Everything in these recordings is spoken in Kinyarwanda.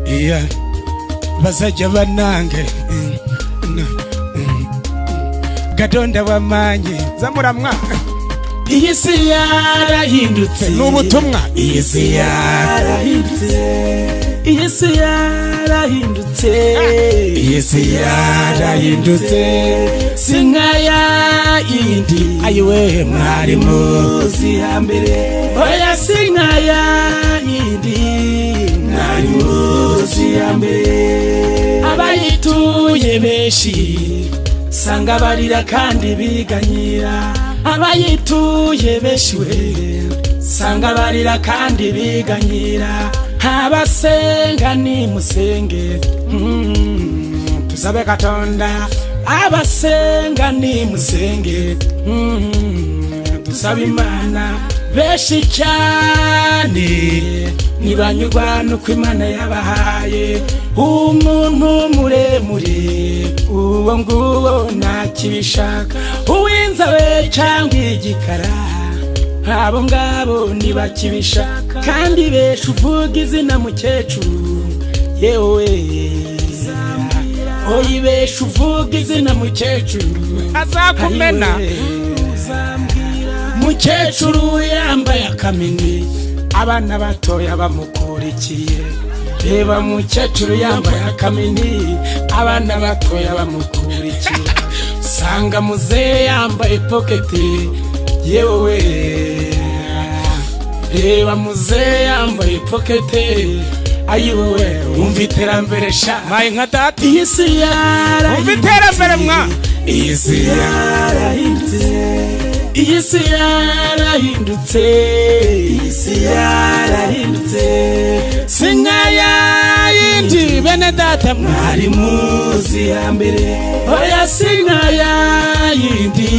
iya bazajya banange gadonda wamanye zamuramwa iyi si yarahindutse n'ubutumwa iyi si yarahindutse iyi si yarahindutse iyi si yarahindutse sinkaya yindi ayiwe mwari muzi hambere oya sinkaya yindi mwari muzi hambere abayituye benshi sanga barira kandi biganyira abayituye benshi we sanga barira kandi biganyira abasenga ni musenge tusabe katonda abasenga ni musenge tusabe imana benshi cyane nibanyurwa nuko imana yabahaye umuntu muremure uwo nguwo nakibishaka uw'inzobe cyangwa igikara abo ngabo ntibakibishaka kandi besha uvuga izina mukecuru yewe oyibesha uvuga izina mukecuru azakumena mukecuru yambaye akamini abana batoya bamukurikiye reba mukecuru yambaye akamini abana batoya bamukurikiye sanga muzehe yambaye poketi yewe reba muzehe yambaye poketi ayiwe umva iterambere sha maye nka data iyi si yarahindutse umva iterambere mwa iyi si yarahindutse iyi si yarahindutse iyi si yarahindutse sinkaya yindi bene data mwari muzi hambere oya sinkaya yindi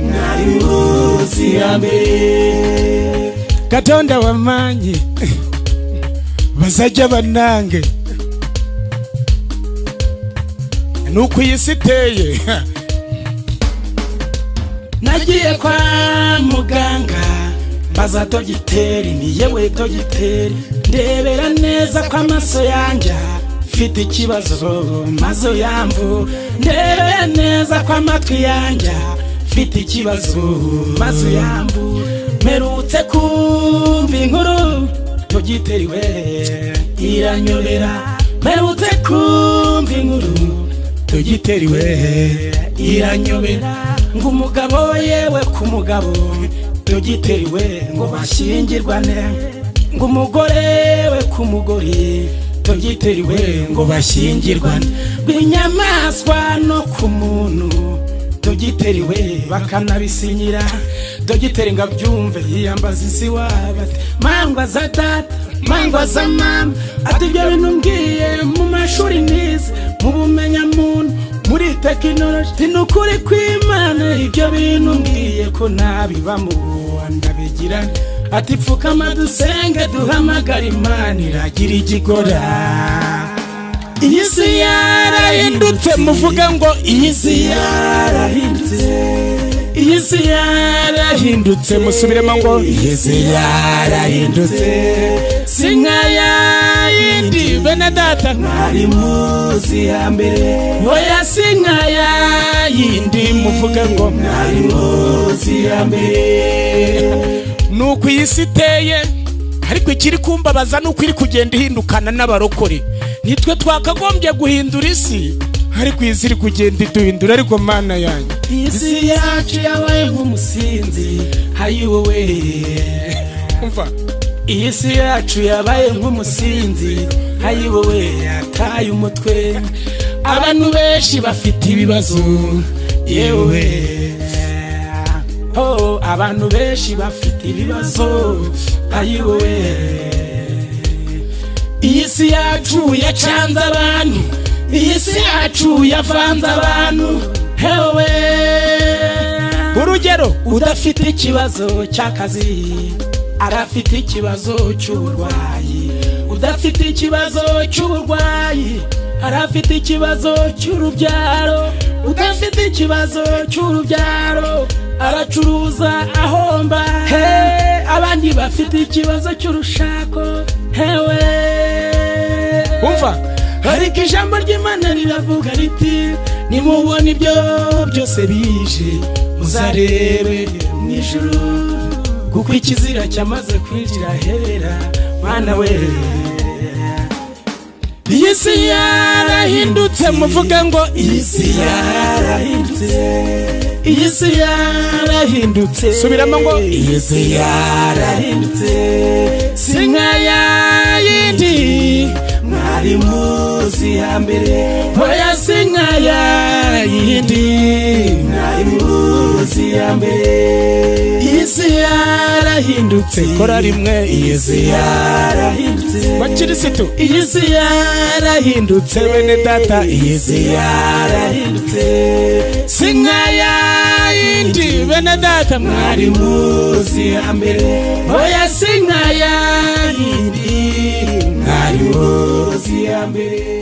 mwari muzi hambere katonda wamanye bazajya banange nuko iyi si iteye nagiye kwa muganga mbaza dogiteri ni yewe dogiteri ndebera neza ko amaso yanjye mfite ikibazo mazo yamvu ndebera neza ko amatwi yanjye mfite ikibazo mazo yamvu merutse kumva inkuru dogiteri we iranyobera merutse kumva inkuru dogiteri we iranyobera ngo umugabo yewe ku mugabo dogiteri we ngo bashyingirwane ngo umugore we ku mugore dogiteri we ngo bashyingirwane bw'inyamaswa no ku muntu dogiteri we bakanabisinyira dogiteri ngo abyumve yiyambaza isi wabate mangwa za data mangwa za mama ati ibyo bintu mbwiye mu mashuri nize mu bumenyamuntu muri tekinoloji nukuri kw'Imana ibyo bintu ngiye ko nabibamo ndabigira ati pfukama dusenge duhamagara Imana iragira igikora iyi si yarahindutse muvuga ngo iyi si yarahindutse iyi si yarahindutse musubiremo ngo iyi si yarahindutse sinkaya yindi bene data mwari muzi hambere oya sinkaya yindi muvuga ngo mwari muzi hambere nuko iyi si iteye ariko ikiri kumbabaza nuko iri kugenda ihindukana n'abarokore nitwe twakagombye guhindura isi ariko iyi si iri kugenda iduhindura ariko mana yanjye iyi si yacu yabaye nk'umusinzi hayiwowe umva iyi si yacu yabaye nk'umusinzi hayiwowe yataye umutwe abantu benshi bafite ibibazo yewe abantu benshi bafite ibibazo hayiwowe iyi si yacu yacanze abantu iyi si yacu yavanze abantu hewe urugero udafite ikibazo cy'akazi arafite ikibazo cy'uburwayi udafite ikibazo cy'uburwayi arafite ikibazo cy'urubyaro udafite ikibazo cy'urubyaro aracuruza ahomba abandi bafite ikibazo cy'urushako hewe umva ariko ijambo ry'Imana riravuga riti nimubona ibyo byose bije muzarebe mu ijuru kuko ikizira cyamaze kwinjira hera mwana we iyi si yarahindutse muvuga ngo iyi si yarahindutse iyi si yarahindutse subiramo ngo iyi si yarahindutse si nka yindi mwari muzi hambere oya si nka yindi mwari muzi hambere iyi si yarahindutse kora rimwe iyi si yarahindutse bakirisitu iyi si yarahindutse bene data iyi si yarahindutse si nka yindi bene data mwari muzi hambere oya si nka yindi mwari muzi hambere